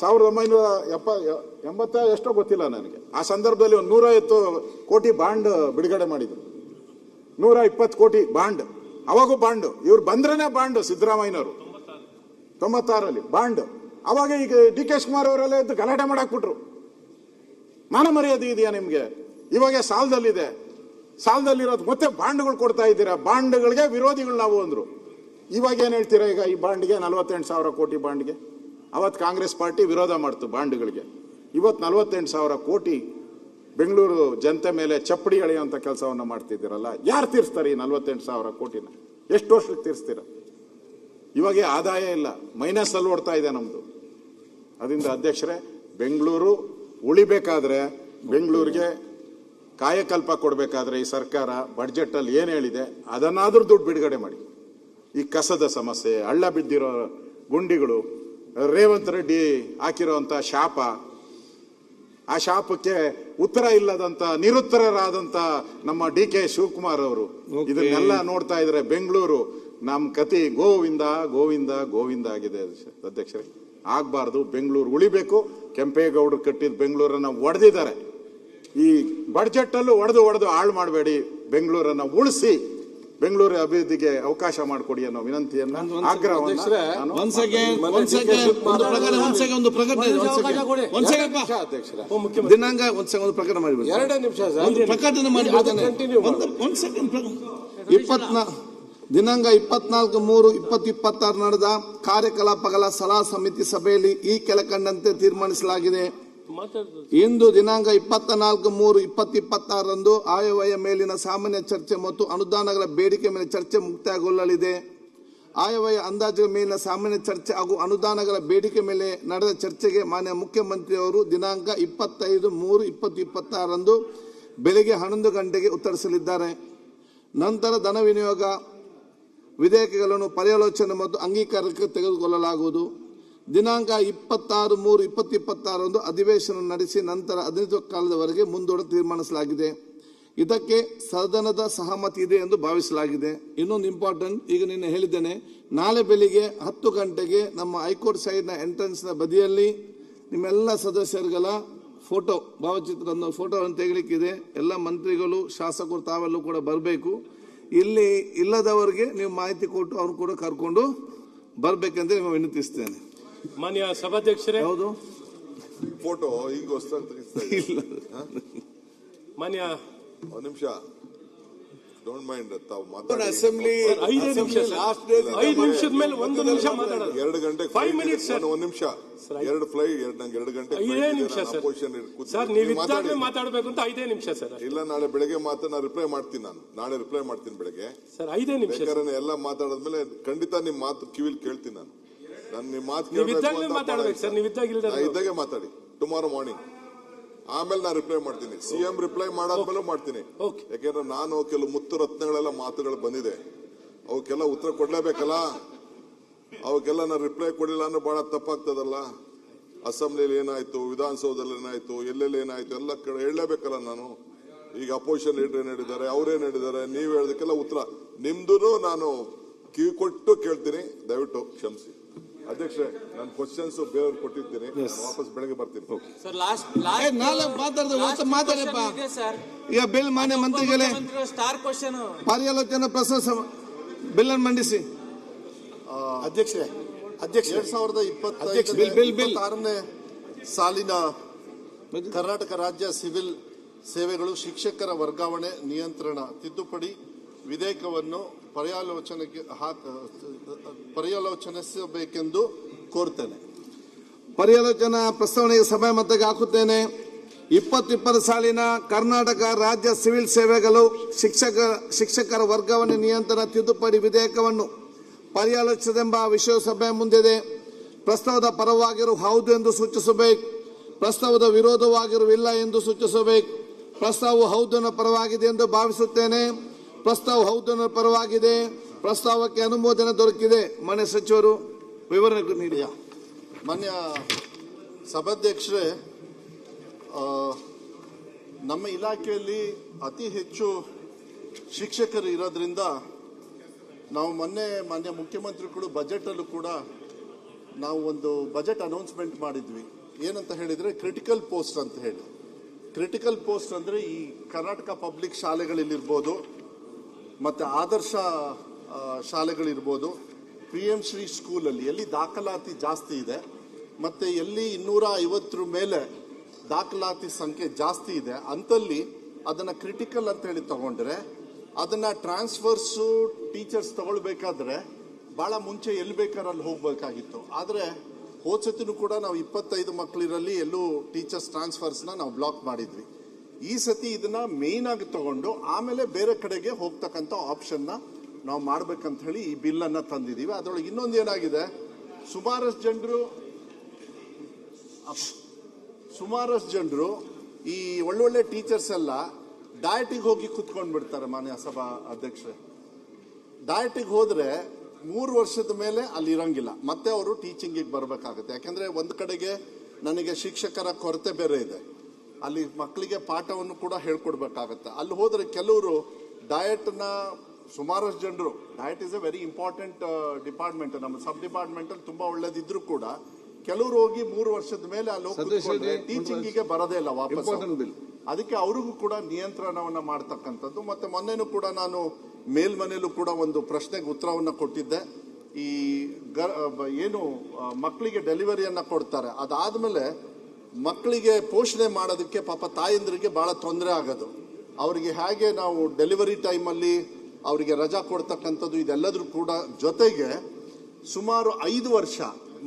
1980 ಎಷ್ಟೋ ಗೊತ್ತಿಲ್ಲ ನನಗೆ. ಆ ಸಂದರ್ಭದಲ್ಲಿ ಒಂದು 150 ಕೋಟಿ ಬಾಂಡ್ ಬಿಡುಗಡೆ ಮಾಡಿದ್ರು. 120 ಕೋಟಿ ಬಾಂಡ್. ಅವಾಗೂ ಬಾಂಡ್, ಇವ್ರು ಬಂದ್ರೇನೆ ಬಾಂಡ್. ಸಿದ್ದರಾಮಯ್ಯನವರು 96ರಲ್ಲಿ ಬಾಂಡ್. ಅವಾಗ ಈಗ ಡಿ ಕೆ ಶಿವಕುಮಾರ್ ಅವರೆಲ್ಲ ಎದ್ದು ಗಲಾಟೆ ಮಾಡಾಕ್ಬಿಟ್ರು. ಮಾನ ಮರ್ಯಾದೆ ಇದೆಯಾ ನಿಮ್ಗೆ? ಇವಾಗ ಸಾಲದಲ್ಲಿರೋದು ಮತ್ತೆ ಬಾಂಡ್ಗಳು ಕೊಡ್ತಾ ಇದ್ದೀರಾ. ಬಾಂಡ್ಗಳಿಗೆ ವಿರೋಧಿಗಳು ನಾವು ಅಂದ್ರು. ಇವಾಗ ಏನ್ ಹೇಳ್ತೀರಾ? ಈಗ ಈ ಬಾಂಡ್ಗೆ 48,000 ಕೋಟಿ ಬಾಂಡ್ಗೆ ಅವತ್ತು ಕಾಂಗ್ರೆಸ್ ಪಾರ್ಟಿ ವಿರೋಧ ಮಾಡ್ತು ಬಾಂಡ್ಗಳಿಗೆ. ಇವತ್ತು 48,000 ಕೋಟಿ ಬೆಂಗಳೂರು ಜನತೆ ಮೇಲೆ ಚಪ್ಪಡಿ ಎಳೆಯುವಂತ ಕೆಲಸವನ್ನ ಮಾಡ್ತಿದ್ದೀರಲ್ಲ. ಯಾರು ತೀರಿಸ್ತಾರೆ ಈ 48,000 ಕೋಟಿನ? ಎಷ್ಟು ವರ್ಷಕ್ಕೆ ತೀರಿಸ್ತೀರ? ಇವಾಗ ಆದಾಯ ಇಲ್ಲ, ಮೈನಸ್ ಅಲ್ಲಿ ಓಡ್ತಾ ಇದೆ ನಮ್ದು. ಅದರಿಂದ ಅಧ್ಯಕ್ಷರೇ, ಬೆಂಗಳೂರು ಉಳಿಬೇಕಾದ್ರೆ, ಬೆಂಗಳೂರಿಗೆ ಕಾಯಕಲ್ಪ ಕೊಡಬೇಕಾದ್ರೆ ಈ ಸರ್ಕಾರ ಬಡ್ಜೆಟ್ ಅಲ್ಲಿ ಏನ್ ಹೇಳಿದೆ ಅದನ್ನಾದ್ರೂ ದುಡ್ಡು ಬಿಡುಗಡೆ ಮಾಡಿ. ಈ ಕಸದ ಸಮಸ್ಯೆ, ಹಳ್ಳ ಬಿದ್ದಿರೋ ಗುಂಡಿಗಳು, ರೇವಂತ್ ರೆಡ್ಡಿ ಹಾಕಿರೋಂಥ ಶಾಪ, ಆ ಶಾಪಕ್ಕೆ ಉತ್ತರ ಇಲ್ಲದಂತ ನಿರುತ್ತರರಾದಂತ ನಮ್ಮ ಡಿ ಕೆ ಶಿವಕುಮಾರ್ ಅವರು, ಇದನ್ನೆಲ್ಲ ನೋಡ್ತಾ ಇದ್ರೆ ಬೆಂಗಳೂರು ನಮ್ಮ ಕತಿ ಗೋವಿಂದ ಗೋವಿಂದ ಗೋವಿಂದ ಆಗಿದೆ ಅಧ್ಯಕ್ಷರೇ. ಆಗ್ಬಾರ್ದು. ಬೆಂಗಳೂರು ಉಳಿಬೇಕು. ಕೆಂಪೇಗೌಡರು ಕಟ್ಟಿದ ಬೆಂಗಳೂರನ್ನ ಒಡೆದಿದ್ದಾರೆ. ಈ ಬಡ್ಜೆಟ್ ಅಲ್ಲೂ ಒಡೆದು ಹಾಳು ಮಾಡಬೇಡಿ. ಬೆಂಗಳೂರನ್ನ ಉಳಿಸಿ ಬೆಂಗಳೂರು ಅಭಿವೃದ್ಧಿಗೆ ಅವಕಾಶ ಮಾಡಿಕೊಡಿ ಅನ್ನೋ ವಿನಂತಿಯನ್ನ ದಿನಾಂಕ 24/3/2026 ನಡೆದ ಕಾರ್ಯಕಲಾಪಗಳ ಸಲಹಾ ಸಮಿತಿ ಸಭೆಯಲ್ಲಿ ಈ ಕೆಳಕಂಡಂತೆ ತೀರ್ಮಾನಿಸಲಾಗಿದೆ. ಇಂದು ದಿನಾಂಕ 24/3/2026 ಆಯವ್ಯಯ ಮೇಲಿನ ಸಾಮಾನ್ಯ ಚರ್ಚೆ ಮತ್ತು ಅನುದಾನಗಳ ಬೇಡಿಕೆ ಮೇಲೆ ಚರ್ಚೆ ಮುಕ್ತಾಯಗೊಳ್ಳಲಿದೆ. ಆಯವ್ಯಯ ಅಂದಾಜುಗಳ ಮೇಲಿನ ಸಾಮಾನ್ಯ ಚರ್ಚೆ ಹಾಗೂ ಅನುದಾನಗಳ ಬೇಡಿಕೆ ಮೇಲೆ ನಡೆದ ಚರ್ಚೆಗೆ ಮಾನ್ಯ ಮುಖ್ಯಮಂತ್ರಿಯವರು ದಿನಾಂಕ 25/3/2026 ಬೆಳಗ್ಗೆ 11 ಗಂಟೆಗೆ ಉತ್ತರಿಸಲಿದ್ದಾರೆ. ನಂತರ ಧನ ವಿನಿಯೋಗ ವಿಧೇಯಕಗಳನ್ನು ಪರ್ಯಾಲೋಚನೆ ಮತ್ತು ಅಂಗೀಕಾರಕ್ಕೆ ತೆಗೆದುಕೊಳ್ಳಲಾಗುವುದು. ದಿನಾಂಕ 26/3/2026 ಅಧಿವೇಶನ ನಡೆಸಿ ನಂತರ 15 ಕಾಲದವರೆಗೆ ಮುಂದೂಡಲು ತೀರ್ಮಾನಿಸಲಾಗಿದೆ. ಇದಕ್ಕೆ ಸದನದ ಸಹಮತಿ ಇದೆ ಎಂದು ಭಾವಿಸಲಾಗಿದೆ. ಇನ್ನೊಂದು ಇಂಪಾರ್ಟೆಂಟ್, ಈಗ ನಿನ್ನೆ ಹೇಳಿದ್ದೇನೆ, ನಾಳೆ ಬೆಳಿಗ್ಗೆ 10 ಗಂಟೆಗೆ ನಮ್ಮ ಹೈಕೋರ್ಟ್ ಸೈಡ್ನ ಎಂಟ್ರೆನ್ಸ್ನ ಬದಿಯಲ್ಲಿ ನಿಮ್ಮೆಲ್ಲ ಸದಸ್ಯರುಗಳ ಫೋಟೋ, ಭಾವಚಿತ್ರವನ್ನು ಫೋಟೋವನ್ನು ತೆಗೆಯಲಿಕ್ಕಿದೆ. ಎಲ್ಲ ಮಂತ್ರಿಗಳು, ಶಾಸಕರು ತಾವೆಲ್ಲೂ ಕೂಡ ಬರಬೇಕು. ಇಲ್ಲಿ ಇಲ್ಲದವರಿಗೆ ನೀವು ಮಾಹಿತಿ ಕೊಟ್ಟು ಅವ್ರು ಕೂಡ ಕರ್ಕೊಂಡು ಬರಬೇಕಂತ ನಿಮಗೆ ವಿನಂತಿಸ್ತೇನೆ. ಮಾನ್ಯ ಸಭಾಧ್ಯಕ್ಷರೇ, ಹೌದು, ಫೋಟೋ ಈಗ ಇಲ್ಲ ಮಾನ್ಯ ಒಂದು ನಿಮಿಷ, ಡೋಂಟ್ ಮೈಂಡ್, ತಾವು ಮಾತಾಡಿ. ಅಸೆಂಬ್ಲಿ 5 ನಿಮಿಷ, 5 ನಿಮಿಷದ ಮೇಲೆ 1 ನಿಮಿಷ ಮಾತಾಡೋದು. 2 ಗಂಟೆ 5 ಮಿನಿಟ್ಸ್ ಸರ್. 1 ನಿಮಿಷ, 2 ಫ್ಲೈಟ್, ನಂಗೆ 2 ಗಂಟೆ 5 ನಿಮಿಷ ಸರ್. ನೀವು ಇದ್ದಾಗಲೇ ಮಾತಾಡಬೇಕು ಅಂತ 5 ನಿಮಿಷ ಸರ್. ಇಲ್ಲ, ನಾಳೆ ಬೆಳಗ್ಗೆ ನಾನು ರಿಪ್ಲೈ ಮಾಡ್ತೀನಿ. ನಾಳೆ ರಿಪ್ಲೈ ಮಾಡ್ತೀನಿ ಬೆಳಗ್ಗೆ ಸರ್. 5 ನಿಮಿಷ ಎಲ್ಲ ಮಾತಾಡಿದ್ಮೇಲೆ ಖಂಡಿತ ನಿಮ್ಮ ಮಾತು ಕಿವಿಲ್ ಕೇಳ್ತೀನಿ. ನಾನು ನಿಮ್ಮ ಮಾತು ಮಾತಾಡ್ಬೇಕು ಸರ್. ನೀವು ಇದ್ದಾಗೆ ಮಾತಾಡಿ. ಟುಮಾರೋ ಮಾರ್ನಿಂಗ್ ಆಮೇಲೆ ನಾನು ರಿಪ್ಲೈ ಮಾಡ್ತೀನಿ. ಸಿಎಂ ರಿಪ್ಲೈ ಮಾಡಾದ್ಮೇಲೆ ಮಾಡ್ತೀನಿ. ಯಾಕೆಂದ್ರೆ ನಾನು ಕೆಲವು ಮುತ್ತು ರತ್ನಗಳೆಲ್ಲ ಮಾತುಗಳು ಬಂದಿದೆ, ಅವಕ್ಕೆಲ್ಲ ಉತ್ತರ ಕೊಡ್ಲೇಬೇಕಲ್ಲ. ಅವಕ್ಕೆಲ್ಲ ನಾನು ರಿಪ್ಲೈ ಕೊಡಲಿಲ್ಲ ಅಂದ್ರೆ ಬಹಳ ತಪ್ಪಾಗ್ತದಲ್ಲ. ಅಸೆಂಬ್ಲಿಯಲ್ಲಿ ಏನಾಯ್ತು, ವಿಧಾನಸೌಧದಲ್ಲಿ ಏನಾಯ್ತು, ಎಲ್ಲೆಲ್ಲಿ ಏನಾಯ್ತು ಎಲ್ಲ ಕಡೆ ಹೇಳಲೇಬೇಕಲ್ಲ ನಾನು. ಈಗ ಅಪೋಸಿಷನ್ ಲೀಡರ್ ಏನ್ ಹೇಳಿದ್ದಾರೆ, ಅವ್ರೇನ್ ಹೇಳಿದ್ದಾರೆ, ನೀವು ಹೇಳೋದಕ್ಕೆಲ್ಲ ಉತ್ತರ ನಿಮ್ದು ನಾನು ಕಿವಿ ಕೊಟ್ಟು ಕೇಳ್ತೀನಿ. ದಯವಿಟ್ಟು ಕ್ಷಮಿಸಿ ಅಧ್ಯಕ್ಷರೇ. ನಾನು ಕ್ವಶನ್ಸ್ ಬೇರೆಯವ್ರು ಕೊಟ್ಟಿದ್ದೀನಿ, ವಾಪಸ್ ಬೆಳಗ್ಗೆ ಬರ್ತೀನಿ. ಈಗ ಬಿಲ್ ಮಾನ್ಯ ಮಂತ್ರಿಗಳೇ ಪರ್ಯಾಲೋಚನಾ ಪ್ರಸ್ತಾವ ಬಿಲ್ ಅನ್ನು ಮಂಡಿಸಿ. ಅಧ್ಯಕ್ಷರೇ, 2026ನೇ ಸಾಲಿನ ಕರ್ನಾಟಕ ರಾಜ್ಯ ಸಿವಿಲ್ ಸೇವೆಗಳು ಶಿಕ್ಷಕರ ವರ್ಗಾವಣೆ ನಿಯಂತ್ರಣ ತಿದ್ದುಪಡಿ ವಿಧೇಯಕವನ್ನು ಪರ್ಯಾಲೋಚನಿಸಬೇಕೆಂದು ಕೋರ್ತೇನೆ. ಪರ್ಯಾಲೋಚನಾ ಪ್ರಸ್ತಾವನೆಗೆ ಸಭೆ ಮತಕ್ಕೆ ಹಾಕುತ್ತೇನೆ. 2020 ಸಾಲಿನ ಕರ್ನಾಟಕ ರಾಜ್ಯ ಸಿವಿಲ್ ಸೇವೆಗಳು ಶಿಕ್ಷಕರ ವರ್ಗಾವಣೆ ನಿಯಂತ್ರಣ ತಿದ್ದುಪಡಿ ವಿಧೇಯಕವನ್ನು ಪರ್ಯಾಲೋಚಿಸದೆಂಬ ವಿಷಯ ಸಭೆ ಮುಂದಿದೆ. ಪ್ರಸ್ತಾವದ ಪರವಾಗಿರುವ ಹೌದು ಎಂದು ಸೂಚಿಸಬೇಕು, ಪ್ರಸ್ತಾವದ ವಿರೋಧವಾಗಿರುವ ಎಂದು ಸೂಚಿಸಬೇಕು. ಪ್ರಸ್ತಾವವು ಹೌದನ ಪರವಾಗಿದೆ ಎಂದು ಭಾವಿಸುತ್ತೇನೆ. ಪ್ರಸ್ತಾವ ಹೌದನ ಪರವಾಗಿದೆ. ಪ್ರಸ್ತಾವಕ್ಕೆ ಅನುಮೋದನೆ ದೊರಕಿದೆ. ಮಾನ್ಯ ಸಚಿವರು ವಿವರಣೆ ನೀಡಿ. ಮಾನ್ಯ ಸಭಾಧ್ಯಕ್ಷರೇ, ನಮ್ಮ ಇಲಾಖೆಯಲ್ಲಿ ಅತಿ ಹೆಚ್ಚು ಶಿಕ್ಷಕರು ಇರೋದ್ರಿಂದ ನಾವು ಮಾನ್ಯ ಮುಖ್ಯಮಂತ್ರಿಗಳು ಬಜೆಟ್ ಅಲ್ಲೂ ಕೂಡ ನಾವು ಒಂದು ಬಜೆಟ್ ಅನೌನ್ಸ್ಮೆಂಟ್ ಮಾಡಿದ್ವಿ. ಏನಂತ ಹೇಳಿದ್ರೆ ಕ್ರಿಟಿಕಲ್ ಪೋಸ್ಟ್ ಅಂತ ಹೇಳಿ. ಕ್ರಿಟಿಕಲ್ ಪೋಸ್ಟ್ ಅಂದ್ರೆ ಈ ಕರ್ನಾಟಕ ಪಬ್ಲಿಕ್ ಶಾಲೆಗಳಿರ್ಬೋದು, ಮತ್ತೆ ಆದರ್ಶ ಶಾಲೆಗಳಿರ್ಬೋದು, PM ಶ್ರೀ ಸ್ಕೂಲಲ್ಲಿ ಎಲ್ಲಿ ದಾಖಲಾತಿ ಜಾಸ್ತಿ ಇದೆ ಮತ್ತೆ ಎಲ್ಲಿ 250 ಮೇಲೆ ದಾಖಲಾತಿ ಸಂಖ್ಯೆ ಜಾಸ್ತಿ ಇದೆ ಅಂತಲ್ಲಿ ಅದನ್ನ ಕ್ರಿಟಿಕಲ್ ಅಂತ ಹೇಳಿ ತಗೊಂಡ್ರೆ ಅದನ್ನ ಟ್ರಾನ್ಸ್ಫರ್ಸು ಟೀಚರ್ಸ್ ತಗೊಳ್ಬೇಕಾದ್ರೆ ಬಹಳ ಮುಂಚೆ ಎಲ್ಲಿ ಬೇಕಾದ್ರೆ ಅಲ್ಲಿ ಹೋಗ್ಬೇಕಾಗಿತ್ತು. ಆದ್ರೆ ಹೋದ್ಸತಿನೂ ಕೂಡ ನಾವು 25 ಮಕ್ಕಳಿರಲ್ಲಿ ಎಲ್ಲೂ ಟೀಚರ್ಸ್ ಟ್ರಾನ್ಸ್ಫರ್ಸ್ನ ನಾವು ಬ್ಲಾಕ್ ಮಾಡಿದ್ವಿ. ಈ ಸತಿ ಇದನ್ನ ಮೇನ್ ಆಗಿ ತಗೊಂಡು ಆಮೇಲೆ ಬೇರೆ ಕಡೆಗೆ ಹೋಗ್ತಕ್ಕಂಥ ಆಪ್ಷನ್ನ ನಾವು ಮಾಡ್ಬೇಕಂತ ಹೇಳಿ ಈ ಬಿಲ್ ಅನ್ನ ತಂದಿದ್ದೀವಿ. ಅದರೊಳಗೆ ಇನ್ನೊಂದು ಏನಾಗಿದೆ, ಸುಮಾರಷ್ಟು ಜನರು ಈ ಒಳ್ಳೊಳ್ಳೆ ಟೀಚರ್ಸ್ ಎಲ್ಲ ಡಯಟಿಗೆ ಹೋಗಿ ಕುತ್ಕೊಂಡ್ ಬಿಡ್ತಾರೆ. ಮಾನ್ಯ ಸಭಾ ಅಧ್ಯಕ್ಷರೇ, ಡಯಟಿಗೆ ಹೋದ್ರೆ 3 ವರ್ಷದ ಮೇಲೆ ಅಲ್ಲಿ ಇರಂಗಿಲ್ಲ, ಮತ್ತೆ ಅವರು ಟೀಚಿಂಗಿಗೆ ಬರಬೇಕಾಗುತ್ತೆ. ಯಾಕಂದ್ರೆ ಒಂದು ಕಡೆಗೆ ನನಗೆ ಶಿಕ್ಷಕರ ಕೊರತೆ ಬೇರೆ ಇದೆ, ಅಲ್ಲಿ ಮಕ್ಕಳಿಗೆ ಪಾಠವನ್ನು ಕೂಡ ಹೇಳ್ಕೊಡ್ಬೇಕಾಗತ್ತೆ. ಅಲ್ಲಿ ಹೋದ್ರೆ ಕೆಲವರು ಡಯಟ್ನ ಸುಮಾರಷ್ಟು ಜನರು, diet is A very important department, ನಮ್ಮ ಸಬ್ ಡಿಪಾರ್ಟ್ಮೆಂಟ್ ಅಲ್ಲಿ ತುಂಬಾ ಒಳ್ಳೇದಿದ್ರು ಕೂಡ ಕೆಲವರು ಹೋಗಿ 3 ವರ್ಷದ ಮೇಲೆ ಅಲ್ಲಿ ಟೀಚಿಂಗಿಗೆ ಬರೋದೇ ಇಲ್ಲ ವಾಪಸ್. ಅದಕ್ಕೆ ಅವ್ರಿಗೂ ಕೂಡ ನಿಯಂತ್ರಣವನ್ನ ಮಾಡ್ತಕ್ಕಂಥದ್ದು. ಮತ್ತೆ ಮೊನ್ನೆನೂ ಕೂಡ ನಾನು ಮೇಲ್ಮನೆಯಲ್ಲೂ ಕೂಡ ಒಂದು ಪ್ರಶ್ನೆಗೆ ಉತ್ತರವನ್ನ ಕೊಟ್ಟಿದ್ದೆ. ಈ ಏನು ಮಕ್ಕಳಿಗೆ ಡೆಲಿವರಿಯನ್ನ ಕೊಡ್ತಾರೆ, ಅದಾದ್ಮೇಲೆ ಮಕ್ಕಳಿಗೆ ಪೋಷಣೆ ಮಾಡೋದಕ್ಕೆ ಪಾಪ ತಾಯಂದ್ರಿಗೆ ಬಹಳ ತೊಂದರೆ ಆಗೋದು. ಅವರಿಗೆ ಹೇಗೆ ನಾವು ಡೆಲಿವರಿ ಟೈಮಲ್ಲಿ ಅವರಿಗೆ ರಜಾ ಕೊಡ್ತಕ್ಕಂಥದ್ದು ಇದೆಲ್ಲದ್ರೂ ಕೂಡ ಜೊತೆಗೆ ಸುಮಾರು 5 ವರ್ಷ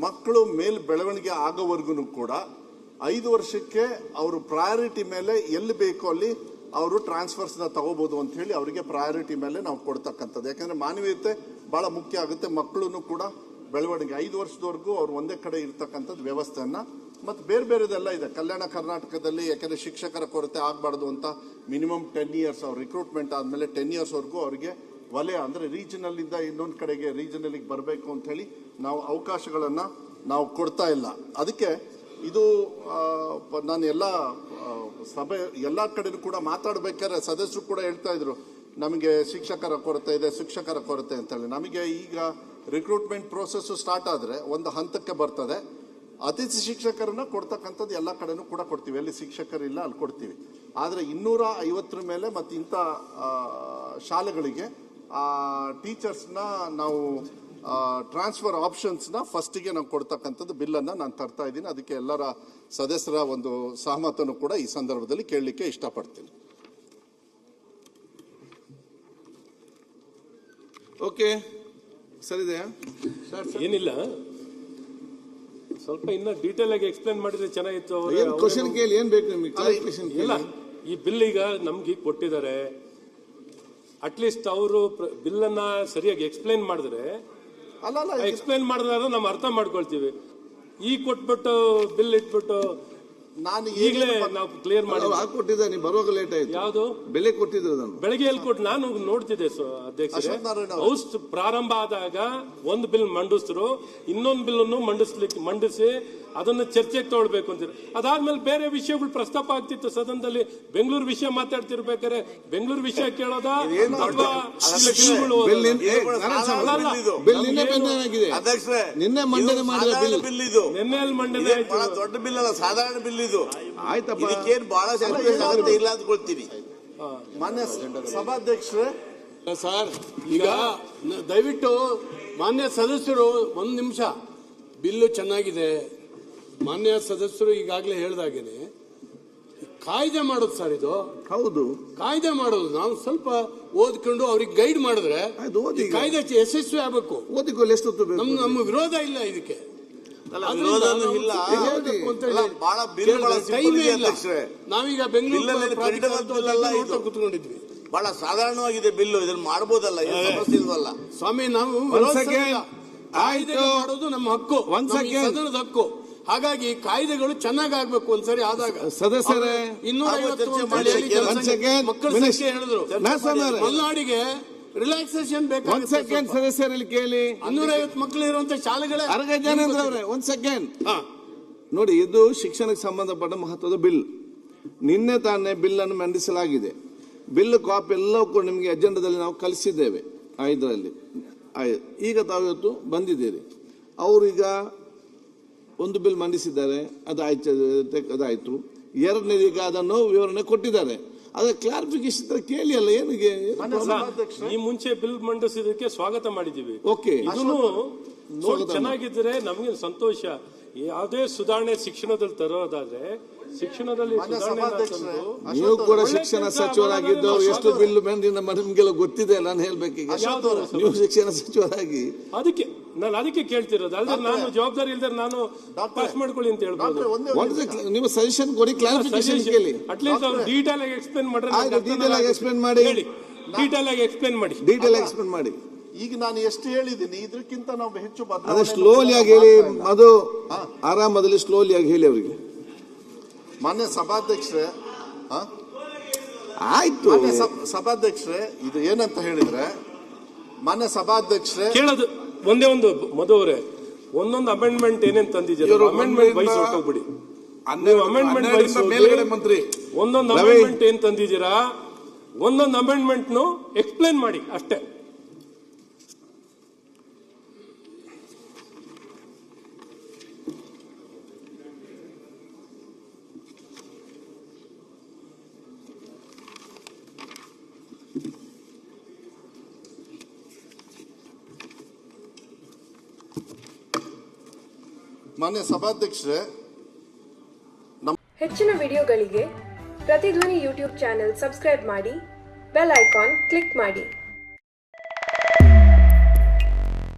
ಮಕ್ಕಳು ಮೇಲ್ ಬೆಳವಣಿಗೆ ಆಗೋವರೆಗೂ ಕೂಡ 5 ವರ್ಷಕ್ಕೆ ಅವರು ಪ್ರಯಾರಿಟಿ ಮೇಲೆ ಎಲ್ಲಿ ಬೇಕೋ ಅಲ್ಲಿ ಅವರು ಟ್ರಾನ್ಸ್ಫರ್ಸ್ನ ತಗೋಬಹುದು ಅಂತ ಹೇಳಿ ಅವರಿಗೆ ಪ್ರಯಾರಿಟಿ ಮೇಲೆ ನಾವು ಕೊಡ್ತಕ್ಕಂಥದ್ದು. ಯಾಕಂದ್ರೆ ಮಾನವೀಯತೆ ಬಹಳ ಮುಖ್ಯ ಆಗುತ್ತೆ. ಮಕ್ಕಳು ಕೂಡ ಬೆಳವಣಿಗೆ 5 ವರ್ಷದವರೆಗೂ ಅವ್ರು ಒಂದೇ ಕಡೆ ಇರ್ತಕ್ಕಂಥದ್ದು ವ್ಯವಸ್ಥೆಯನ್ನ. ಮತ್ತೆ ಬೇರೆ ಬೇರೆದೆಲ್ಲ ಇದೆ ಕಲ್ಯಾಣ ಕರ್ನಾಟಕದಲ್ಲಿ. ಯಾಕಂದ್ರೆ ಶಿಕ್ಷಕರ ಕೊರತೆ ಆಗಬಾರ್ದು ಅಂತ ಮಿನಿಮಮ್ 10 ಇಯರ್ಸ್ ಅವ್ರ ರಿಕ್ರೂಟ್ಮೆಂಟ್ ಆದ್ಮೇಲೆ 10 ಇಯರ್ಸ್ ವರೆಗೂ ಅವರಿಗೆ ವಲಯ ಅಂದ್ರೆ ರೀಜನಲ್ ಇಂದ ಇನ್ನೊಂದು ಕಡೆಗೆ ರೀಜನಲ್ ಬರಬೇಕು ಅಂತ ಹೇಳಿ ನಾವು ಅವಕಾಶಗಳನ್ನ ನಾವು ಕೊಡ್ತಾ ಇಲ್ಲ. ಅದಕ್ಕೆ ಇದು ನಾನು ಎಲ್ಲ ಕಡೆನೂ ಕೂಡ ಮಾತಾಡ್ಬೇಕಾದ್ರೆ ಸದಸ್ಯರು ಕೂಡ ಹೇಳ್ತಾ ಇದ್ರು ನಮಗೆ ಶಿಕ್ಷಕರ ಕೊರತೆ ಇದೆ, ಶಿಕ್ಷಕರ ಕೊರತೆ ಅಂತ ಹೇಳಿ. ನಮಗೆ ಈಗ ರಿಕ್ರೂಟ್ಮೆಂಟ್ ಪ್ರೋಸೆಸ್ ಸ್ಟಾರ್ಟ್ ಆದ್ರೆ ಒಂದು ಹಂತಕ್ಕೆ ಬರ್ತದೆ, ಅತಿಥಿ ಶಿಕ್ಷಕರನ್ನ ಕೊಡ್ತಕ್ಕಂಥದ್ದು ಎಲ್ಲ ಕಡೆನೂ ಕೂಡ ಕೊಡ್ತೀವಿ, ಎಲ್ಲಿ ಶಿಕ್ಷಕರಿಲ್ಲ ಅಲ್ಲಿ ಕೊಡ್ತೀವಿ. ಆದ್ರೆ 250 ಮೇಲೆ ಮತ್ತೆ ಇಂಥ ಶಾಲೆಗಳಿಗೆ ಟೀಚರ್ಸ್ನ ನಾವು ಟ್ರಾನ್ಸ್ಫರ್ ಆಪ್ಷನ್ಸ್ನ ಫಸ್ಟಿಗೆ ನಾವು ಕೊಡ್ತಕ್ಕಂಥದ್ದು ಬಿಲ್ಲನ್ನು ನಾನು ತರ್ತಾ ಇದ್ದೀನಿ. ಅದಕ್ಕೆ ಎಲ್ಲರ ಸದಸ್ಯರ ಒಂದು ಸಹಮತನು ಕೂಡ ಈ ಸಂದರ್ಭದಲ್ಲಿ ಕೇಳಲಿಕ್ಕೆ ಇಷ್ಟಪಡ್ತೀನಿ. ಓಕೆ, ಸರಿದೆಯಾ? ಏನಿಲ್ಲ, ಸ್ವಲ್ಪ ಇನ್ನ ಡೀಟೇಲ್ ಆಗಿ ಎಕ್ಸ್ಪ್ಲೇನ್ ಮಾಡಿದ್ರೆ ಚೆನ್ನಾಗಿತ್ತು. ಕ್ವಶನ್ ಕೇಳಿ, ಏನ್ ಬೇಕು ನಿಮಗೆ? ಇಲ್ಲ, ಈ ಬಿಲ್ ಈಗ ನಮ್ಗೆ ಕೊಟ್ಟಿದ್ದಾರೆ, ಅಟ್ಲೀಸ್ಟ್ ಅವರು ಬಿಲ್ ಅನ್ನ ಸರಿಯಾಗಿ ಎಕ್ಸ್ಪ್ಲೇನ್ ಮಾಡಿದ್ರೆ ಎಕ್ಸ್ಪ್ಲೇನ್ ಮಾಡಿದ್ರೆ ನಾವು ಅರ್ಥ ಮಾಡ್ಕೊಳ್ತೀವಿ. ಈಗ ಕೊಟ್ಬಿಟ್ಟು ಬಿಲ್ ಇಟ್ಬಿಟ್ಟು ನಾನು ಈಗಲೇ ನಾವು ಕ್ಲಿಯರ್ ಮಾಡಿ ಕೊಟ್ಟಿದ್ದೆ. ನೀವು ಬರುವಾಗ ಲೇಟ್ ಆಯ್ತು. ಯಾವುದು ಬೆಲೆ ಕೊಟ್ಟಿದ್ರು ಬೆಳಗ್ಗೆ ಎಲ್ಲಿ ಕೊಟ್ಟು ನಾನು ನೋಡ್ತಿದ್ದೆ ಅಧ್ಯಕ್ಷರೇ. ಹೌಸ್ ಪ್ರಾರಂಭ ಆದಾಗ ಒಂದು ಬಿಲ್ ಮಂಡಿಸಿದ್ರು, ಇನ್ನೊಂದು ಬಿಲ್ ಅನ್ನು ಮಂಡಿಸಿ ಅದನ್ನು ಚರ್ಚೆಗೆ ತಗೊಳ್ಬೇಕು ಅಂತೀರಿ. ಅದಾದ್ಮೇಲೆ ಬೇರೆ ವಿಷಯಗಳು ಪ್ರಸ್ತಾಪ ಆಗ್ತಿತ್ತು ಸದನದಲ್ಲಿ. ಬೆಂಗಳೂರು ವಿಷಯ ಮಾತಾಡ್ತಿರ್ಬೇಕಾದ್ರೆ ಬೆಂಗಳೂರು ವಿಷಯ ಕೇಳೋದ ಅಥವಾ ನಿನ್ನೆ ಮಂಡನೆ ಮಾಡಿದ ಬಿಲ್ ಇದು, ನಿನ್ನೆ ಮಂಡನೆ ಆಯ್ತು. ದೊಡ್ಡ ಬಿಲ್ ಅಲ್ಲ, ಸಾಧಾರಣ ಬಿಲ್ ಇದು. ಆಯ್ತಪ್ಪ, ಇದಕ್ಕೇನು ಬಹಳ ಇಲ್ಲ ಅಂದ್ಕೊಳ್ತೀನಿ. ಮಾನ್ಯ ಸಭಾಧ್ಯಕ್ಷರೇ, ಸರ್ ಈಗ ದಯವಿಟ್ಟು ಮಾನ್ಯ ಸದಸ್ಯರು ಒಂದು ನಿಮಿಷ, ಬಿಲ್ಲು ಚೆನ್ನಾಗಿದೆ. ಮಾನ್ಯ ಸದಸ್ಯರು ಈಗಾಗಲೇ ಹೇಳ್ದಾಗೇನೆ ಕಾಯ್ದೆ ಮಾಡೋದು ಸರ್, ಇದು ಹೌದು ಕಾಯ್ದೆ ಮಾಡೋದು. ನಾವು ಸ್ವಲ್ಪ ಓದ್ಕೊಂಡು ಅವ್ರಿಗೆ ಗೈಡ್ ಮಾಡಿದ್ರೆ ಕಾಯ್ದೆ ಯಶಸ್ವಿ ಆಗಬೇಕು. ಓದಿಕೊಳ್ಳಿ, ಎಷ್ಟು ನಮ್ಮ ವಿರೋಧ ಇಲ್ಲ ಇದಕ್ಕೆ, ನಾವೀಗ ಬೆಂಗಳೂರು ಕೂತ್ಕೊಂಡಿದ್ವಿ. ಬಹಳ ಸಾಧಾರಣವಾಗಿದೆ ಬಿಲ್ಲು, ಇದನ್ನ ಮಾಡಬಹುದಲ್ಲ, ಸಮಸ್ಯೆ ಇಲ್ವಲ್ಲ ಸ್ವಾಮಿ. ನಾವು ಕಾಯ್ದೆ ಮಾಡೋದು ನಮ್ಮ ಹಕ್ಕು, ಸದನದ ಹಕ್ಕು. ಹಾಗಾಗಿ ಕಾಯ್ದೆಗಳು ಚೆನ್ನಾಗಾಗ್ಬೇಕು ಒಂದ್ಸರಿ ಆದಾಗ. ಸದಸ್ಯರೇ 250 ಮಕ್ಕಳ ಸಂಖ್ಯೆ ಹೇಳಿದ್ರು. ಮಲೆನಾಡಿಗೆ ರಿಲ್ಯಾಕ್ಸೇಷನ್ ಬೇಕಾಗುತ್ತೆ. ಸದಸ್ಯರಲ್ಲಿ ಕೇಳಿ, 250 ಮಕ್ಕಳು ಇರುವಂತ ಶಾಲೆಗಳೇ. ಜನೇಂದ್ರ ಅವರೇ ಒಂದ್ ಸೆಕೆಂಡ್ ನೋಡಿ, ಇದು ಶಿಕ್ಷಣಕ್ಕೆ ಸಂಬಂಧಪಟ್ಟ ಮಹತ್ವದ ಬಿಲ್. ನಿನ್ನೆ ತಾನೇ ಬಿಲ್ ಅನ್ನು ಮಂಡಿಸಲಾಗಿದೆ. ಬಿಲ್ ಕಾಪಿ ಎಲ್ಲವೂ ನಿಮಗೆ ಅಜೆಂಡಾದಲ್ಲಿ ನಾವು ಕಲಿಸಿದ್ದೇವೆ. ಇದರಲ್ಲಿ ಈಗ ತಾವು ಇವತ್ತು ಬಂದಿದ್ದೀರಿ. ಅವರು ಈಗ ಒಂದು ಬಿಲ್ ಮಂಡಿಸಿದ್ದಾರೆ, ಅದಾಯ್ತು. ಎರಡನೇದೀಗ ಅದನ್ನು ವಿವರಣೆ ಕೊಟ್ಟಿದ್ದಾರೆ. ಅದ ಕ್ಲಾರಿಫಿಕೇಶನ್ ಕೇಳಿ ಅಲ್ಲ, ಏನಿಗೆ ಈ ಮುಂಚೆ ಬಿಲ್ ಮಂಡಿಸಿದಕ್ಕೆ ಸ್ವಾಗತ ಮಾಡಿದ್ದೀವಿ. ಓಕೆ, ಇದನ್ನು ನೋಡಿ ಚೆನ್ನಾಗಿದ್ರೆ ನಮ್ಗೆ ಸಂತೋಷ. ಯಾವುದೇ ಸುಧಾರಣೆ ಶಿಕ್ಷಣದಲ್ಲಿ ತರೋದಾದ್ರೆ ಶಿಕ್ಷಣದಲ್ಲಿ ನೀವು ಕೂಡ ಶಿಕ್ಷಣ ಸಚಿವರಾಗಿದ್ದು ಎಷ್ಟು ಬಿಲ್ ನಿಮ್ಗೆಲ್ಲ ಗೊತ್ತಿದೆ. ನಾನು ಹೇಳ್ಬೇಕೀಗ ನೀವು ಶಿಕ್ಷಣ ಸಚಿವರಾಗಿ ಅದಕ್ಕೆ ಕೇಳ್ತಿರೋದು. ಅಲ್ದ್ರೆ ನಾನು ಜವಾಬ್ದಾರಿ ಇಲ್ದ್ರೆ ನಾನು ಪಾಸ್ ಮಾಡ್ಕೊಳ್ಳಿ ಅಂತ ಹೇಳ್ಬೋದು. ನಿಮ್ಮ ಸಜೆಷನ್ ಕೊಡಿ, ಕ್ಲಾರಿಫಿಕೇಶನ್ ಕೇಳಿ. ಅಟ್ಲೀಸ್ಟ್ ಅವ್ರು ಡೀಟೇಲ್ ಆಗಿ ಎಕ್ಸ್ಪ್ಲೇನ್ ಮಾಡ್ರೆ ಡೀಟೇಲ್ ಆಗಿ ಎಕ್ಸ್ಪ್ಲೇನ್ ಮಾಡಿ. ಡೀಟೇಲ್ ಆಗಿ ಎಕ್ಸ್ಪ್ಲೇನ್ ಮಾಡಿ. ಡೀಟೇಲ್ ಎಕ್ಸ್ಪ್ಲೇನ್ ಮಾಡಿ. ಈಗ ನಾನು ಎಷ್ಟು ಹೇಳಿದ್ದೀನಿ ಇದಕ್ಕಿಂತ ನಾವು ಹೆಚ್ಚು ಅದೇ ಸ್ಲೋಲಿ ಆಗಿ ಹೇಳಿ. ಅದು ಆರಾಮದಲ್ಲಿ ಸ್ಲೋಲಿ ಆಗಿ ಹೇಳಿ ಅವರಿಗೆ. ಮಾನ್ಯ ಸಭಾಧ್ಯಕ್ಷರೇ, ಆಯ್ತು ಸಭಾಧ್ಯಕ್ಷರೇ, ಇದು ಏನಂತ ಹೇಳಿದ್ರೆ ಮಾನ್ಯ ಸಭಾಧ್ಯಕ್ಷರೇ ಕೇಳೋದು ಒಂದೇ ಒಂದು ಮಧುವರೇ, ಒಂದೊಂದು ಅಮೆಂಡ್ಮೆಂಟ್ ಏನೇನ್ ತಂದಿದ್ದೀರಾ ಅಮೆಂಡ್ಮೆಂಟ್ ವೈಸ್ ಹೊರಟೋಗ್ಬಿಡಿ. ನೀವು ಅಮೆಂಡ್ಮೆಂಟ್ ವೈಸ್ ಮಂತ್ರಿ ಒಂದೊಂದು ಅಮೆಂಡ್ಮೆಂಟ್ ಏನ್ ತಂದಿದ್ದೀರಾ ಒಂದೊಂದು ಅಮೆಂಡ್ಮೆಂಟ್ ಎಕ್ಸ್ಪ್ಲೇನ್ ಮಾಡಿ ಅಷ್ಟೇ. ಮಾನ್ಯ ಸಭಾಧ್ಯಕ್ಷರೇ, ಹೆಚ್ಚಿನ ವಿಡಿಯೋಗಳಿಗೆ ಪ್ರತಿಧ್ವನಿ ಯೂಟ್ಯೂಬ್ ಚಾನೆಲ್ ಸಬ್ಸ್ಕ್ರೈಬ್ ಮಾಡಿ, ಬೆಲ್ ಐಕಾನ್ ಕ್ಲಿಕ್ ಮಾಡಿ.